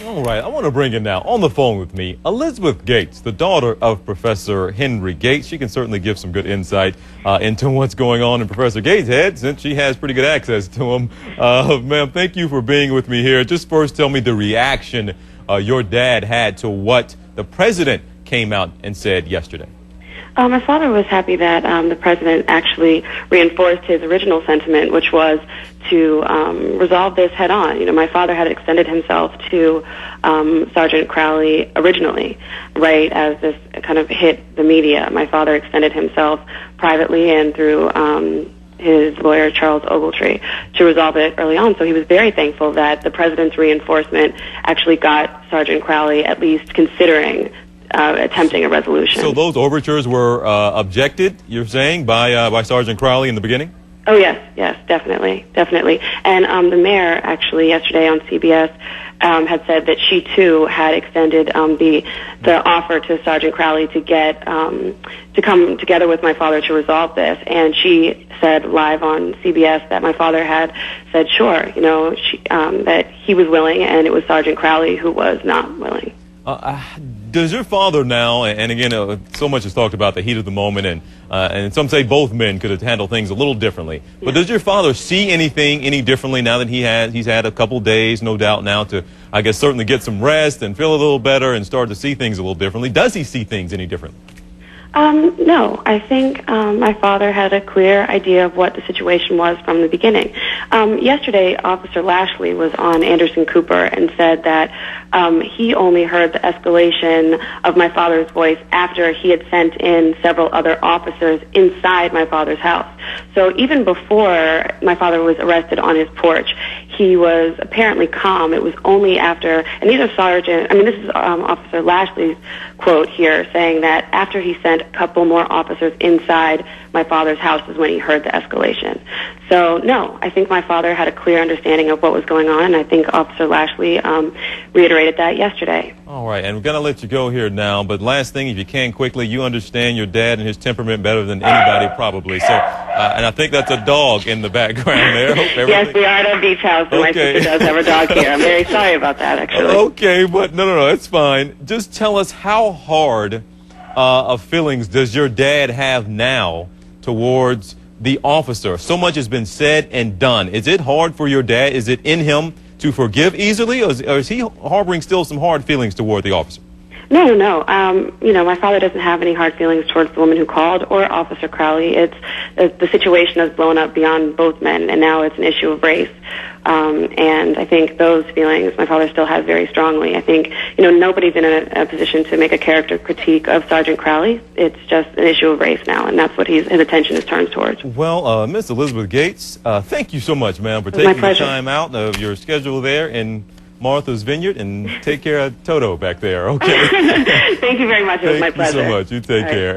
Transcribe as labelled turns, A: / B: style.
A: All right, I want to bring in now on the phone with me Elizabeth Gates, the daughter of Professor Henry Gates. She can certainly give some good insight into what's going on in Professor Gates' head, since she has pretty good access to him. Ma'am, thank you for being with me here. Just first tell me the reaction your dad had to what the president came out and said yesterday.
B: My father was happy that the president actually reinforced his original sentiment, which was to resolve this head on. You know, my father had extended himself to Sergeant Crowley originally, right as this kind of hit the media. My father extended himself privately and through his lawyer, Charles Ogletree, to resolve it early on. So he was very thankful that the president's reinforcement actually got Sergeant Crowley at least considering attempting a resolution.
A: So those overtures were objected, you're saying, by Sergeant Crowley in the beginning?
B: Oh, yes, definitely. And the mayor actually yesterday on CBS had said that she too had extended the offer to Sergeant Crowley to get to come together with my father to resolve this. And she said live on CBS that my father had said sure, you know, that he was willing, and it was Sergeant Crowley who was not willing.
A: Does your father now, and again, so much is talked about the heat of the moment, and some say both men could have handled things a little differently, but does your father see anything any differently now that he's had a couple days, no doubt now, to, I guess, certainly get some rest and feel a little better and start to see things a little differently? Does he see things any differently?
B: No, I think my father had a clear idea of what the situation was from the beginning. Yesterday, Officer Lashley was on Anderson Cooper and said that he only heard the escalation of my father's voice after he had sent in several other officers inside my father's house. So even before my father was arrested on his porch, he was apparently calm. It was only after, and these are this is Officer Lashley's quote here, saying that after he sent a couple more officers inside my father's house is when he heard the escalation. So, no, I think my father had a clear understanding of what was going on, and I think Officer Lashley reiterated that yesterday.
A: All right, and we're going to let you go here now, but last thing, if you can quickly, you understand your dad and his temperament better than anybody probably. So, and I think that's a dog in the background there.
B: Yes, we are at our beach house, and my sister does have a dog here. I'm very sorry about that, actually.
A: Okay, but no, it's fine. Just tell us, how hard of feelings does your dad have now towards the officer? So much has been said and done. Is it hard for your dad? Is it in him to forgive easily, or is he harboring still some hard feelings toward the officer?
B: No. My father doesn't have any hard feelings towards the woman who called or Officer Crowley. It's the situation has blown up beyond both men, and now it's an issue of race. And I think those feelings my father still has very strongly. I think, nobody's in a position to make a character critique of Sergeant Crowley. It's just an issue of race now, and that's what his attention is turned towards.
A: Well, Miss Elizabeth Gates, thank you so much, ma'am, for taking the time out of your schedule there in Martha's Vineyard, and take care of Toto back there, okay?
B: Thank you very much. It was my pleasure.
A: Thank you so much. You take care.